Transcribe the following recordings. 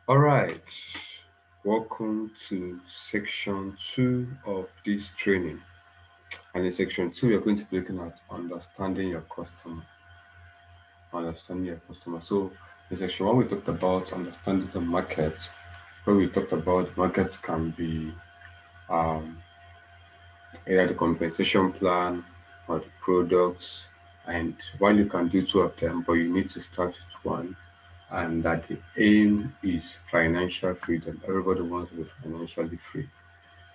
All right, welcome to section two of this training. And in section two, we're going to be looking at understanding your customer. Understanding your customer. So, in section one, we talked about understanding the market, where we talked about markets can be um, either the compensation plan or the products. And while you can do two of them, but you need to start with one, and that the aim is financial freedom. Everybody wants to be financially free.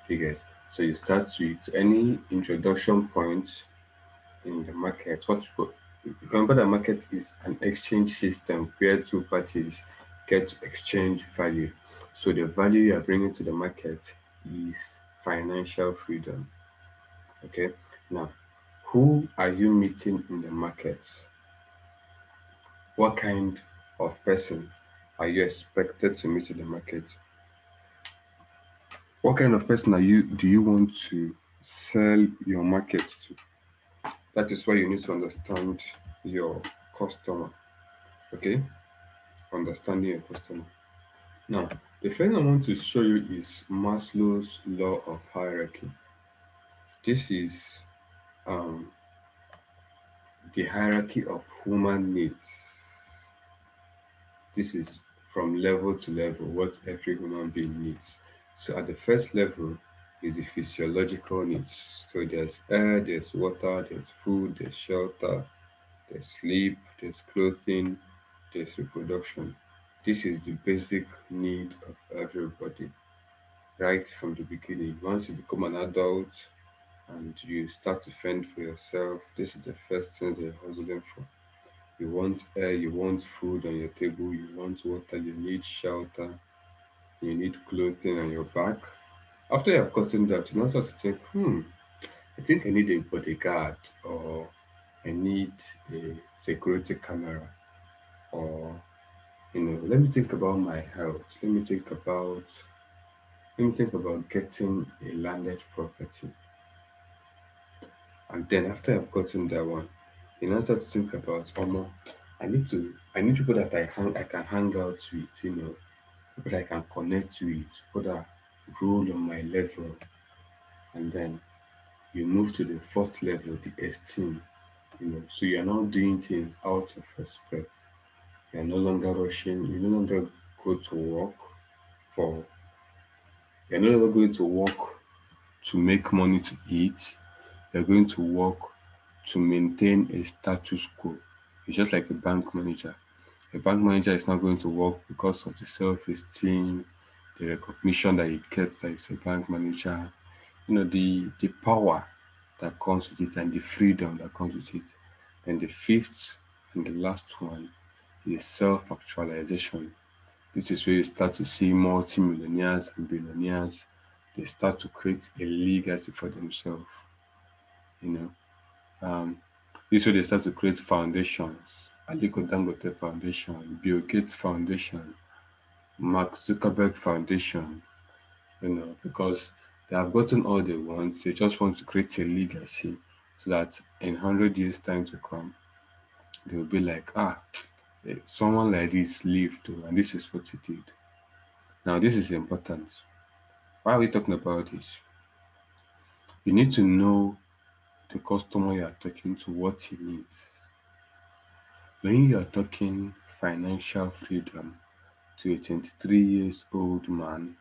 You get. So you start with any introduction points in the market. Remember the market is an exchange system where two parties get to exchange value. So the value you are bringing to the market is financial freedom. Okay. Now, who are you meeting in the market? What kind of person are you expected to meet in the market? What kind of person are you do you want to sell your market to? That is why you need to understand your customer. Okay? Understanding your customer. Now, the first thing I want to show you is Maslow's law of hierarchy. This is um, the hierarchy of human needs. This is from level to level what every human being needs. So at the first level is the physiological needs. So there's air, there's water, there's food, there's shelter, there's sleep, there's clothing, there's reproduction. This is the basic need of everybody right from the beginning. Once you become an adult and you start to fend for yourself, this is the first thing they're hustling for. You want air, you want food on your table, you want water, you need shelter, you need clothing on your back. After you have gotten that, you now start to think, I think I need a bodyguard, or I need a security camera, or let me think about my health. Let me think about getting a landed property. And then after I've gotten that one, you now start to think about, I need people that I can hang out with, people that I can connect with, people that roll on my level. And then you move to the fourth level, the esteem. So you're now doing things out of respect. You're no longer rushing, you no longer go to work for you're no longer going to work to make money to eat. You're going to work to maintain a status quo. It's just like a bank manager. A bank manager is not going to work because of the self-esteem, the recognition that he gets that he's a bank manager, the power that comes with it and the freedom that comes with it. And the fifth and the last one is self-actualization. This is where you start to see multi-millionaires and billionaires. They start to create a legacy for themselves. You know, um, this way they start to create foundations. Aliko Dangote Foundation, Bill Gates Foundation, Mark Zuckerberg Foundation. Because they have gotten all they want. They just want to create a legacy so that in 100 years time to come, they will be like, someone like this lived, too, and this is what he did. Now, this is important. Why are we talking about this? You need to know the customer you are talking to, what he needs. When you are talking financial freedom to a 23 years old man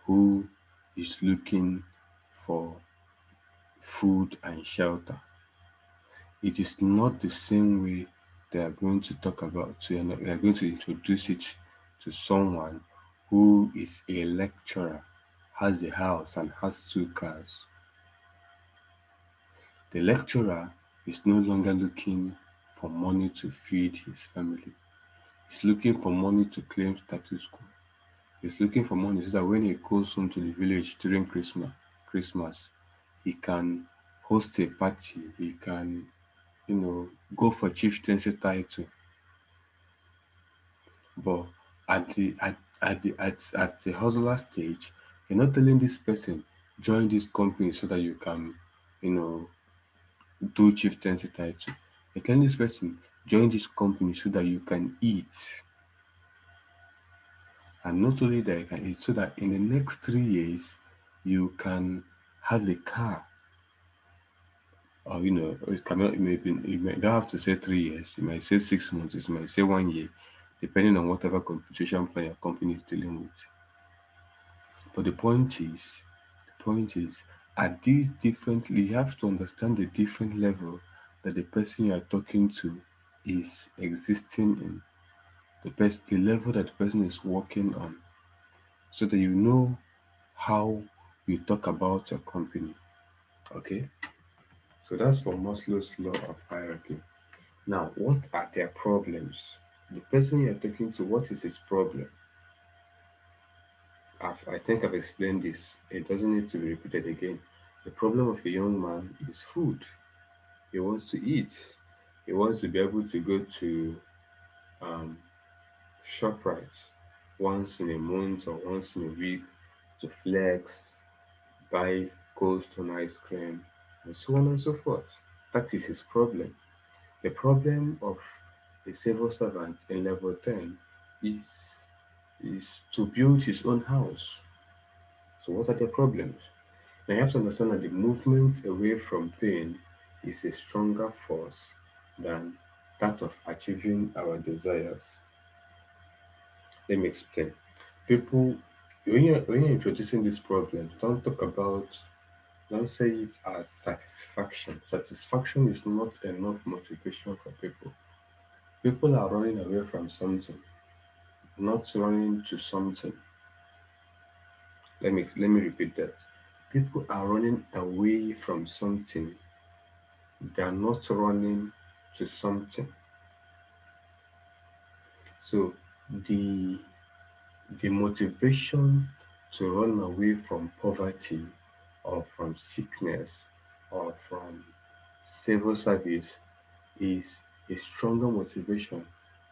who is looking for food and shelter, it is not the same way they are going to talk about. So they are going to introduce it to someone who is a lecturer, has a house, and has two cars. The lecturer is no longer looking for money to feed his family. He's looking for money to claim status quo. He's looking for money so that when he goes home to the village during Christmas, he can host a party. He can, go for chieftaincy title. But at the hustler stage, you're not telling this person join this company so that you can, you know, do chieftaincy title. You're telling this person join this company so that you can eat. And not only that, it's so that in the next 3 years you can have a car, or it cannot maybe you may don't have to say 3 years, you might say 6 months, you might say 1 year, depending on whatever compensation plan your company is dealing with. But the point is, at these different, you have to understand the different level that the person you are talking to is existing in, the level that the person is working on, so that you know how you talk about your company. Okay, so that's for Maslow's law of hierarchy. Now, what are their problems? The person you're talking to, what is his problem? I think I've explained this. It doesn't need to be repeated again. The problem of a young man is food. He wants to eat. He wants to be able to go to um, ShopRite once in a month or once in a week to flex, buy Cold Stone ice cream, and so on and so forth. That is his problem. The problem of a civil servant in level 10 is is to build his own house. So what are the problems? Now you have to understand that the movement away from pain is a stronger force than that of achieving our desires. Let me explain. People, when you're introducing this problem, don't say it as satisfaction. Satisfaction is not enough motivation for people. People are running away from something, not running to something. Let me repeat that. People are running away from something. They are not running to something. So the the motivation to run away from poverty or from sickness or from civil service is a stronger motivation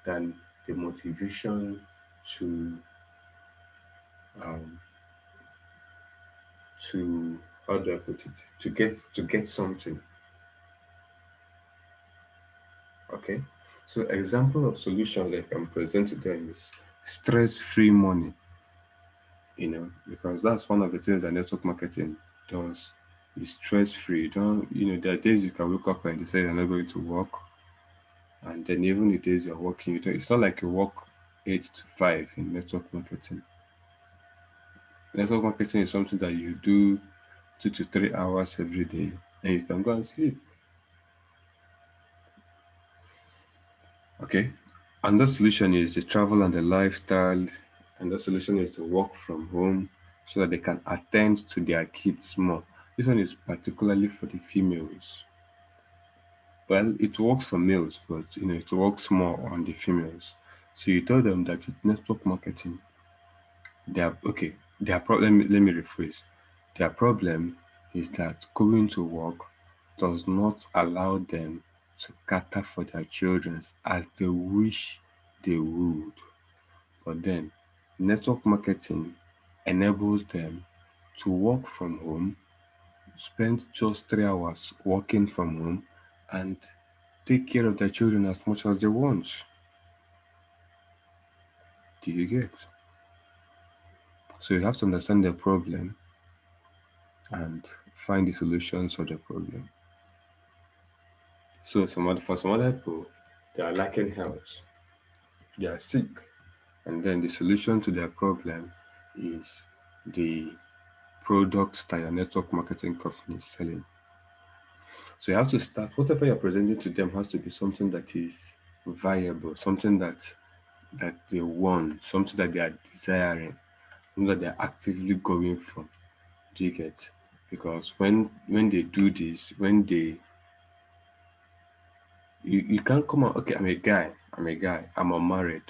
than the motivation to um, to how do I put it, to get something. Okay, so example of solution like I'm presenting them is stress-free money. Because that's one of the things that network marketing does, is stress-free. There are days you can wake up and decide you're not going to work, and then even the days you're working, it's not like you work 8 to 5 in network marketing. Network marketing is something that you do 2 to 3 hours every day, and you can go and sleep. Okay. And the solution is the travel and the lifestyle, and the solution is to work from home so that they can attend to their kids more. This one is particularly for the females. Well, it works for males, but it works more on the females. So you tell them that with network marketing, okay. Their problem. Let me rephrase. Their problem is that going to work does not allow them to cater for their children as they wish they would. But then, network marketing enables them to work from home, spend just 3 hours working from home, and take care of their children as much as they want. Do you get? So you have to understand the problem and find the solutions for the problem. So for some other people, they are lacking health, they are sick, and then the solution to their problem is the products that your network marketing company is selling. So you have to start, whatever you're presenting to them has to be something that is viable, something that they want, something that they are desiring, something that they're actively going for. Do you get? Because when they do this, when they you can't come out, okay, I'm unmarried,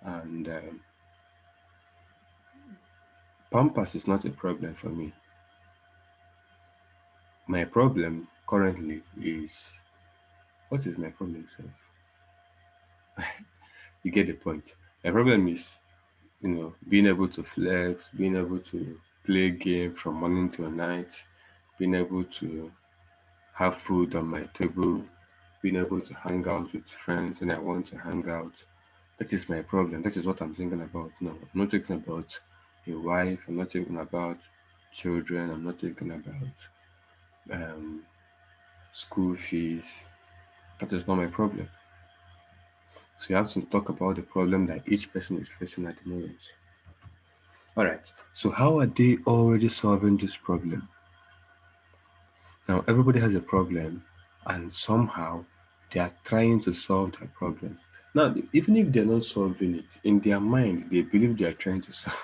and Pampers is not a problem for me. My problem currently is, what is my problem, sir? You get the point. My problem is, being able to flex, being able to play game from morning till night, being able to have food on my table, being able to hang out with friends when I want to hang out, That is my problem. That is what I'm thinking about. No, I'm not thinking about a wife. I'm not thinking about children. I'm not thinking about um, school fees. That is not my problem. So you have to talk about the problem that each person is facing at the moment. All right. So how are they already solving this problem? Now everybody has a problem, and somehow they are trying to solve their problem. Now, even if they're not solving it, in their mind they believe they are trying to solve.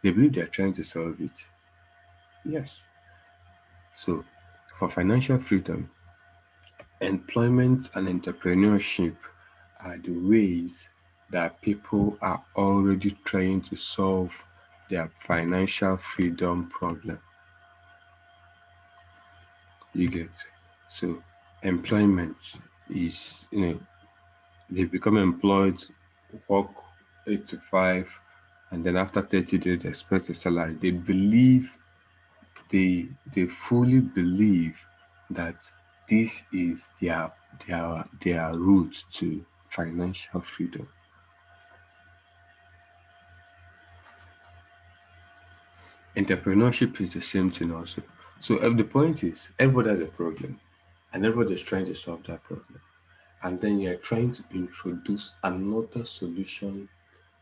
They believe they are trying to solve it. Yes. So, for financial freedom, employment and entrepreneurship are the ways that people are already trying to solve their financial freedom problem. You get? So, employment is, they become employed, work 8 to 5, and then after 30 days, expect a salary. They fully believe that this is their route to financial freedom. Entrepreneurship is the same thing also. So the point is everybody has a problem and everybody is trying to solve that problem. And then you're trying to introduce another solution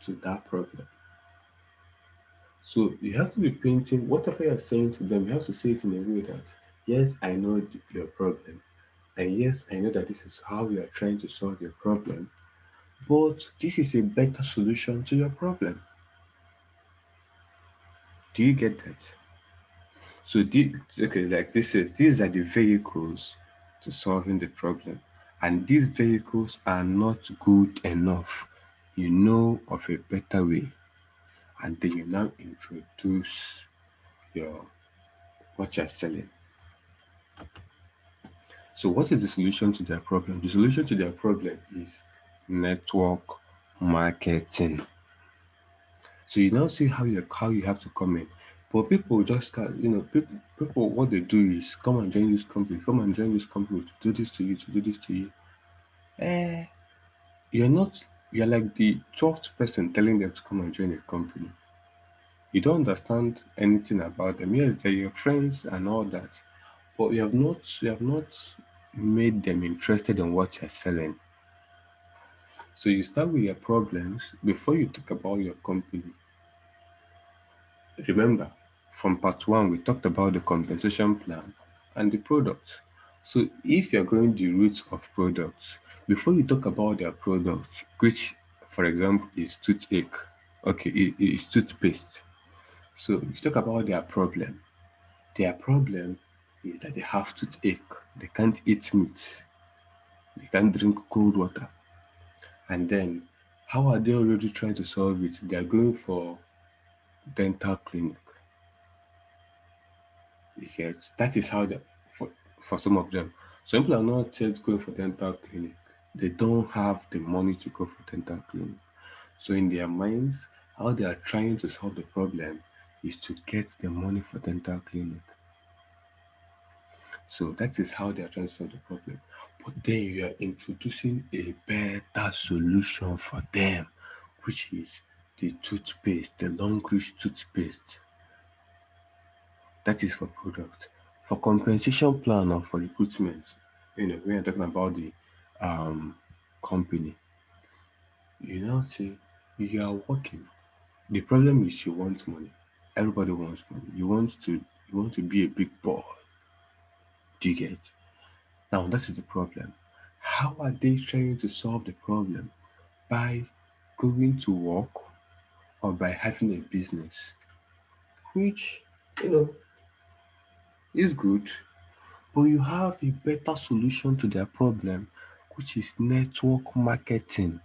to that problem. So you have to be painting whatever you're saying to them, you have to say it in a way that yes, I know your problem. And yes, I know that this is how you are trying to solve your problem, but this is a better solution to your problem. Do you get that? So, okay, like this is these are the vehicles to solving the problem, and these vehicles are not good enough. You know of a better way, and then you now introduce your what you're selling. So, what is the solution to their problem? The solution to their problem is network marketing. So you now see how you have to come in. But people just start, people what they do is come and join this company, come and join this company to do this to you, to do this to you. Eh, you're not you're like the 12th person telling them to come and join a company. You don't understand anything about them. Yes, they're your friends and all that, but you have not made them interested in what you're selling. So you start with your problems before you talk about your company. Remember, from part one, we talked about the compensation plan and the product. So, if you're going the route of products, before you talk about their product, which, for example, is toothache, okay, it is toothpaste. So, if you talk about their problem is that they have toothache, they can't eat meat, they can't drink cold water. And then, how are they already trying to solve it? They are going for dental clinic. You get that is how for some of them. Some people are not yet going for dental clinic. They don't have the money to go for dental clinic. So in their minds, how they are trying to solve the problem is to get the money for dental clinic. So that is how they are trying to solve the problem. But then you are introducing a better solution for them, which is the toothpaste, the long reach toothpaste. That is for product. For compensation plan or for recruitment, when you're talking about the um, company, you now say you are working. The problem is you want money. Everybody wants money. You want to be a big boy. Do you get? Now that is the problem. How are they trying to solve the problem? By going to work or by having a business, which you know is good. But you have a better solution to their problem, which is network marketing.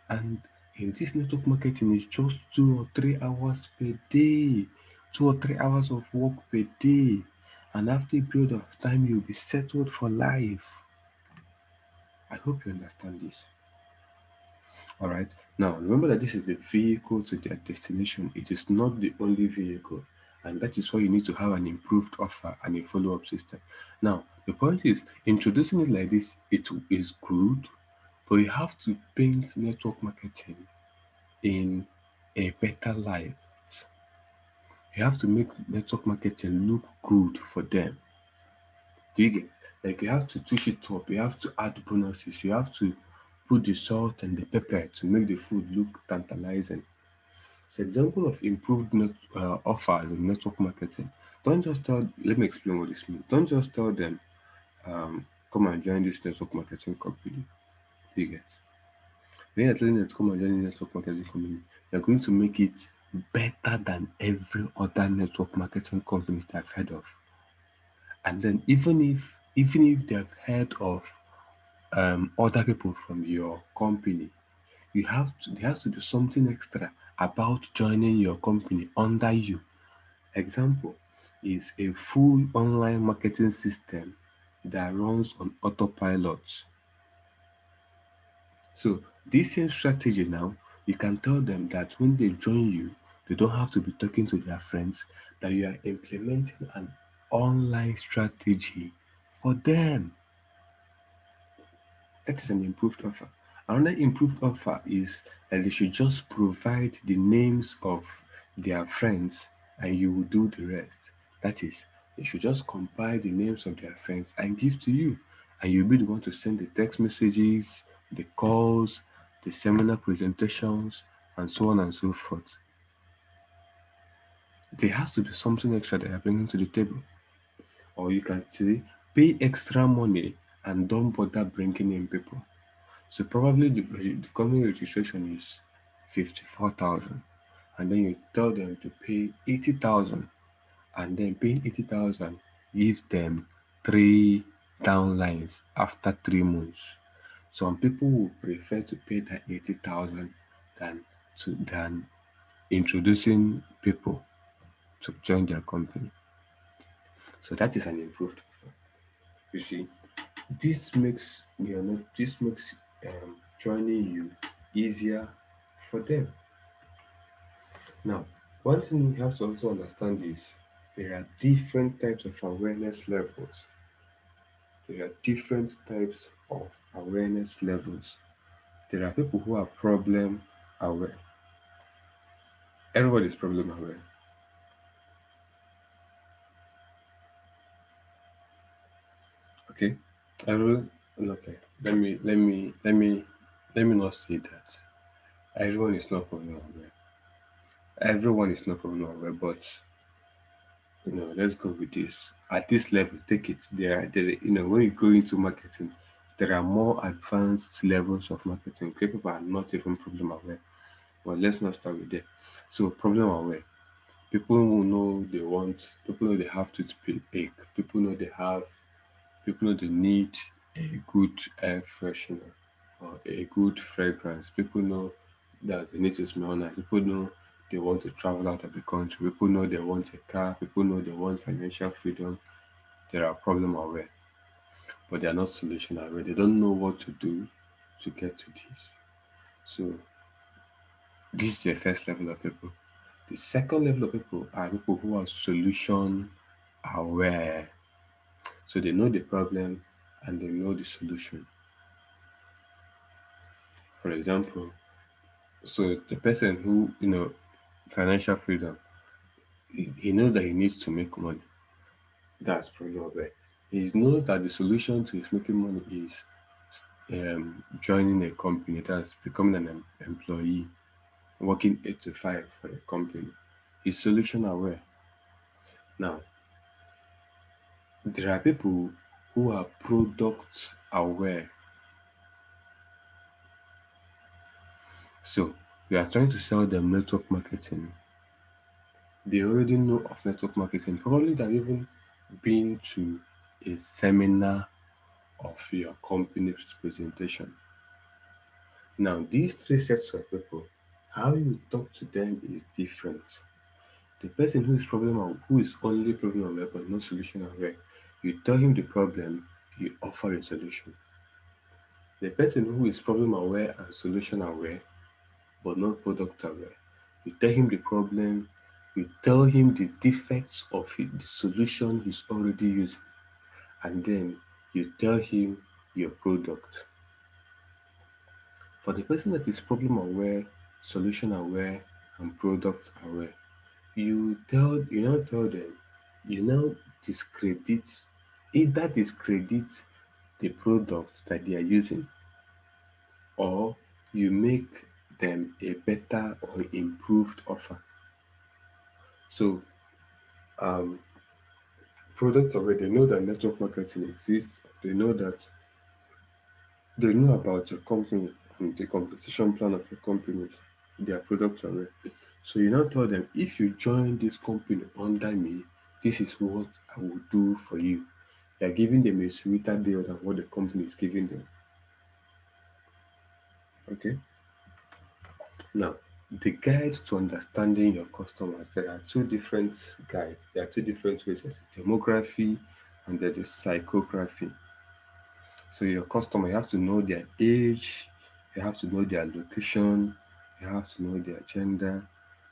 And in this network marketing, it's just 2 or 3 hours per day, 2 or 3 hours of work per day. And after a period of time, you'll be settled for life. I hope you understand this. All right. Now, remember that this is the vehicle to their destination. It is not the only vehicle. And that is why you need to have an improved offer and a follow up system. Now, the point is, introducing it like this, it is good, But you have to paint network marketing in a better light. You have to make network marketing look good for them. Do you get? Like you have to touch it up, you have to add bonuses, you have to put the salt and the pepper to make the food look tantalizing. So example of improved offer in network marketing. Don't just tell, let me explain what this means. Don't just tell them, come and join this network marketing company. Do you get? When you're telling them to come and join the network marketing company, you're going to make it better than every other network marketing companies that I've heard of. And then even if they've heard of other people from your company, there has to be something extra about joining your company under you. Example is a full online marketing system that runs on autopilot. So this same strategy now, you can tell them that when they join you, they don't have to be talking to their friends, that you are implementing an online strategy for them. That is an improved offer. Another improved offer is that they should just provide the names of their friends and you will do the rest. That is, they should just compile the names of their friends and give to you. And you'll be the one to send the text messages, the calls, the seminar presentations, and so on and so forth. There has to be something extra that you're bringing to the table. Or you can say, pay extra money and don't bother bringing in people. So probably the company registration is 54,000, and then you tell them to pay 80,000, and then paying 80,000 gives them three downlines after 3 months. Some people will prefer to pay that 80,000 than than introducing people to join their company. So that is an improved offer. You see, this makes joining you easier for them. Now, one thing you have to also understand is there are different types of awareness levels. There are different types of awareness levels. There are people who are problem aware. Everybody is problem aware. Okay. Everyone okay. Let me not say that. Everyone is not problem aware. Everyone is not problem aware, but let's go with this. At this level, take it. When you go into marketing, there are more advanced levels of marketing. People are not even problem aware. But let's not start with that. So, problem aware. People who know they want, people know they have toothpick. People know they need a good air freshener or a good fragrance. People know that they need to smell nice. People know they want to travel out of the country. People know they want a car. People know they want financial freedom. They are problem aware, but they are not solution aware. They don't know what to do to get to this. So this is the first level of people. The second level of people are people who are solution aware. So they know the problem and they know the solution. For example, so the person who, financial freedom, he knows that he needs to make money. That's problem aware. He knows that the solution to his making money is joining a company, that's becoming an employee, working 8 to 5 for a company. He's solution aware. Now, there are people who are product aware. So, we are trying to sell them network marketing. They already know of network marketing. Probably they've even been to a seminar of your company's presentation. Now, these three sets of people, how you talk to them is different. The person who is only problem aware but not solution aware, you tell him the problem, you offer a solution. The person who is problem aware and solution aware but not product aware, you tell him the problem, you tell him the defects of the solution he's already using, and then you tell him your product. For the person that is problem aware, solution aware, and product aware, you now tell them, you now discredit, either discredit the product that they are using, or you make them a better or improved offer. So um products already, they know that network marketing exists, they know that, they know about your company and the compensation plan of your company, their product aware. So you now tell them, if you join this company under me, this is what I will do for you. You're giving them a sweeter deal than what the company is giving them. Okay. Now, the guide to understanding your customers, there are two different guides. There are two different ways. There's demography and there's the psychography. So your customer, you have to know their age, you have to know their location, you have to know their gender,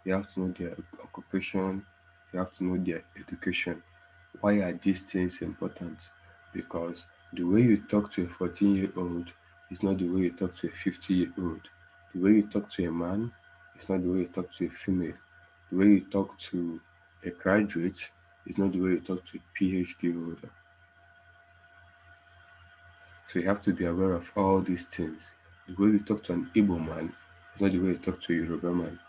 you have to know their occupation, you have to know their education. Why are these things important? Because the way you talk to a 14-year-old is not the way you talk to a 50-year-old. The way you talk to a man is not the way you talk to a female. The way you talk to a graduate is not the way you talk to a PhD holder. So you have to be aware of all these things. The way you talk to an Igbo man is not the way you talk to a Yoruba man.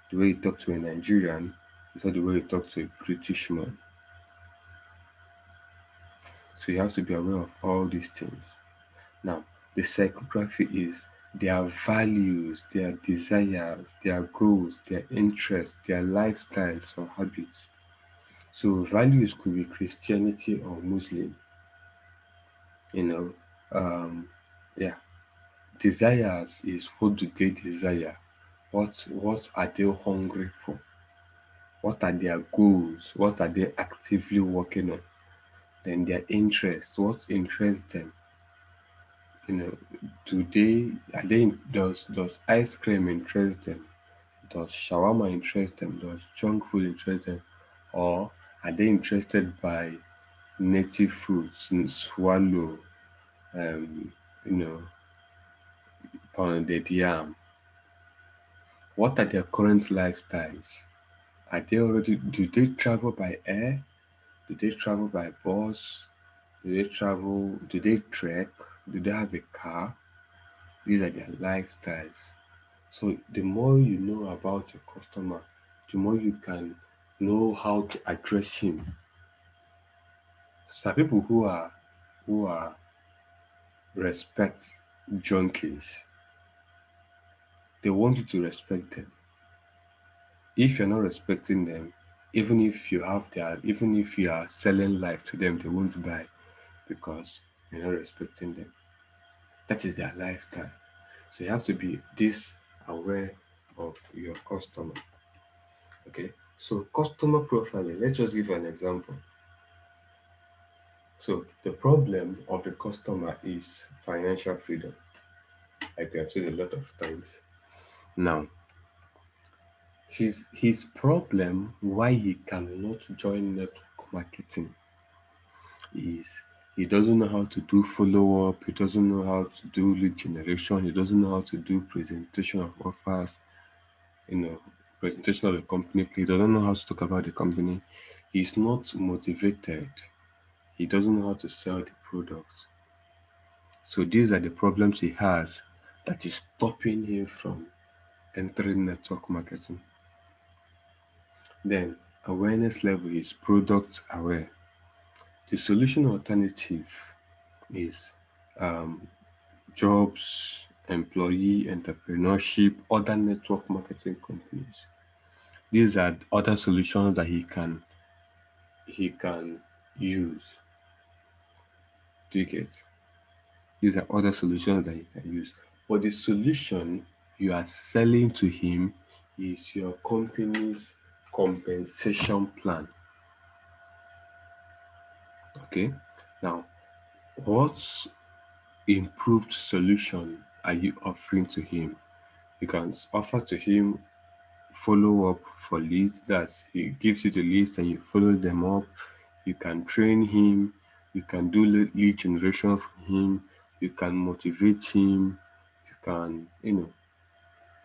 The way you talk to a Nigerian is not the way you talk to a British man. So you have to be aware of all these things. Now, the psychography is their values, their desires, their goals, their interests, their lifestyles or habits. So values could be Christianity or Muslim, you know. Um, yeah. Desires is, what do they desire? What are they hungry for? What are their goals? What are they actively working on? Then their interests, what interests them? You know, do they are they does ice cream interest them? Does shawarma interest them? Does junk food interest them? Or are they interested by native fruits, swallow, um, you know, pounded yam? What are their current lifestyles? Are they already, do they travel by air? Do they travel by bus? Do they trek? Do they have a car? These are their lifestyles. So the more you know about your customer, the more you can know how to address him. Some people who are respect junkies, they want you to respect them. If you're not respecting them, even if you are selling life to them, they won't buy because you're not respecting them. That is their lifestyle. So you have to be this aware of your customer. Okay. So customer profiling, let's just give an example. So the problem of the customer is financial freedom, like we have said a lot of times. Now, his problem why he cannot join network marketing is he doesn't know how to do follow up, he doesn't know how to do lead generation, he doesn't know how to do presentation of offers, you know, presentation of the company. He doesn't know how to talk about the company. He's not motivated. He doesn't know how to sell the products. So these are the problems he has that is stopping him from entering network marketing. Then awareness level is product aware. The solution alternative is um, jobs, employee, entrepreneurship, other network marketing companies. These are other solutions that he can use. Do you get? These are other solutions that he can use. But the solution you are selling to him is your company's compensation plan. Okay. Now, what improved solution are you offering to him? You can offer to him follow up for leads. That he gives you the leads and you follow them up. You can train him. You can do lead generation for him. You can motivate him. can,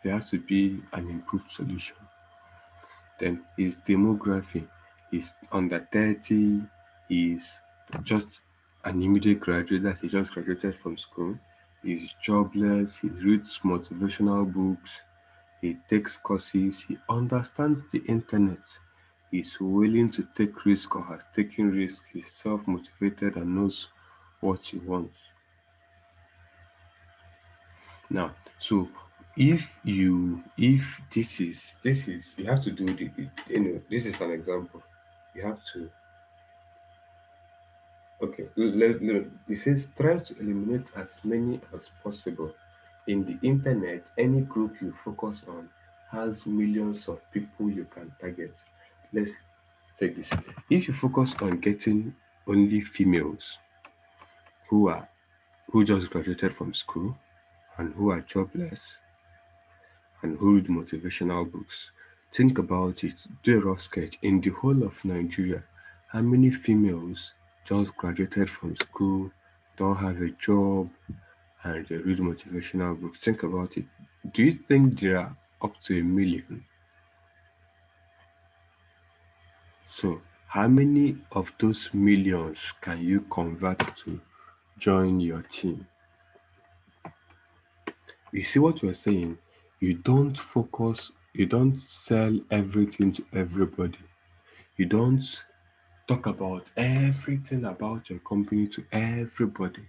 there has to be an improved solution. Then his demography is under 30, is just an immediate graduate, that he just graduated from school, he's jobless, he reads motivational books, he takes courses, he understands the internet, he's willing to take risk or has taken risk, he's self-motivated and knows what he wants. Now, so if this is you have to do this is an example. You have to okay. It says try to eliminate as many as possible. In the internet, any group you focus on has millions of people you can target. Let's take this. If you focus on getting only females who are who just graduated from school and who are jobless and who read motivational books. Think about it, do a rough sketch. In the whole of Nigeria, how many females just graduated from school, don't have a job, and they read motivational books? Think about it. Do you think there are up to a million? So, how many of those millions can you convert to join your team? You see what we're saying? You don't sell everything to everybody. You don't talk about everything about your company to everybody.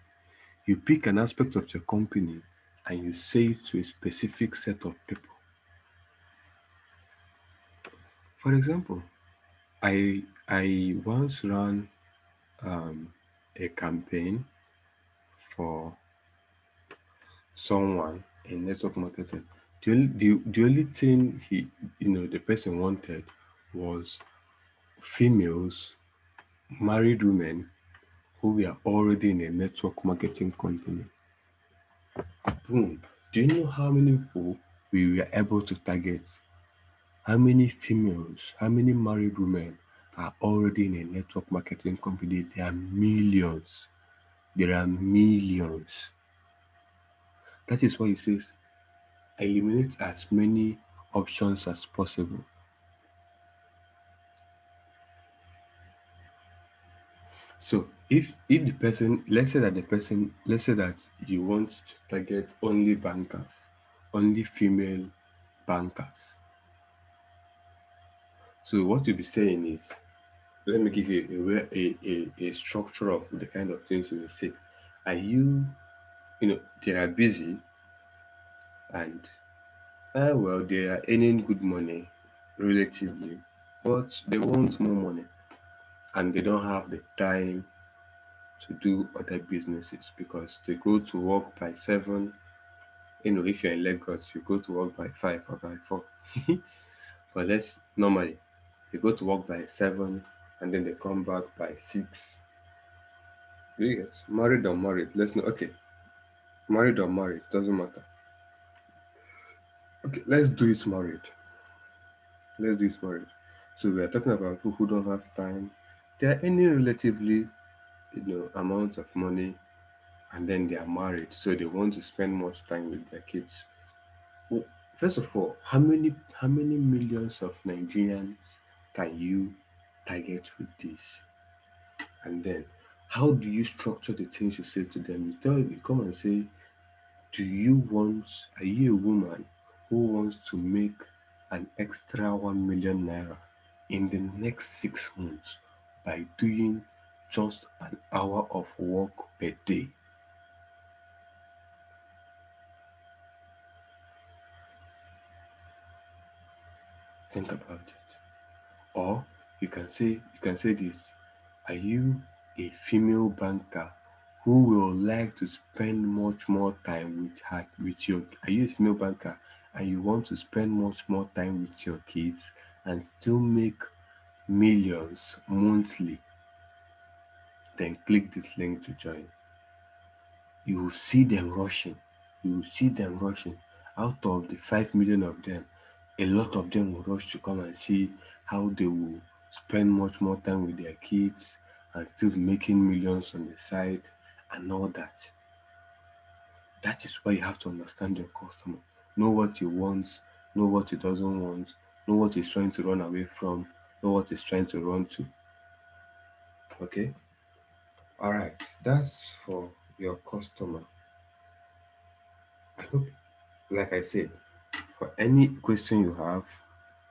You pick an aspect of your company and you say it to a specific set of people. For example, I once ran a campaign for someone in network marketing. The only thing the person wanted was females, married women who were already in a network marketing company. Boom. Do you know how many people we were able to target? How many females, how many married women are already in a network marketing company? There are millions. There are millions. That is why it says eliminate as many options as possible. So if the person, let's say that you want to target only bankers, only female bankers. So what you'll be saying is, let me give you a structure of the kind of things you will say. Are they are busy and well, they are earning good money relatively, but they want more money and they don't have the time to do other businesses because they go to work by 7. If you're in Lagos, you go to work by 5 or by 4. But let's normally they go to work by 7 and then they come back by 6. Yes, married or married. Let's know. Okay, married or married doesn't matter. Okay, let's do it married. Let's do it married. So we are talking about people who don't have time. They are earning relatively, amount of money, and then they are married, so they want to spend much time with their kids. Well, first of all, how many millions of Nigerians can you target with this? And then, how do you structure the things you say to them? You come and say, are you a woman who wants to make an extra 1 million naira in the next 6 months by doing just an hour of work per day? Think about it. Or you can say this. Are you a female banker who will like to spend much more time with your are you a female banker and you want to spend much more time with your kids and still make millions monthly? Then click this link to join. You will see them rushing. You will see them rushing. Out of the 5 million of them, a lot of them will rush to come and see how they will spend much more time with their kids and still making millions on the side and all that. That is why you have to understand your customer. Know what he wants, know what he doesn't want, know what he's trying to run away from, know what he's trying to run to. Okay? Alright, that's for your customer. I hope, like I said, for any question you have,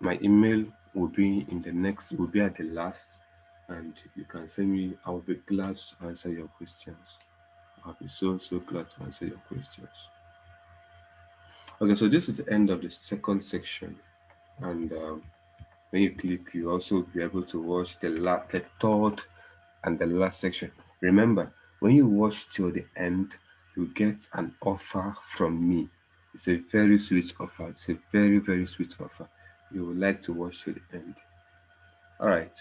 my email will be in the next, will be at the last, and you can send me. I will be glad to answer your questions. I'll be so glad to answer your questions. Okay, so this is the end of the second section, and when you click, you also be able to watch the third and the last section. Remember, when you watch till the end, you get an offer from me. It's a very sweet offer. It's a very sweet offer. You would like to watch till the end. All right.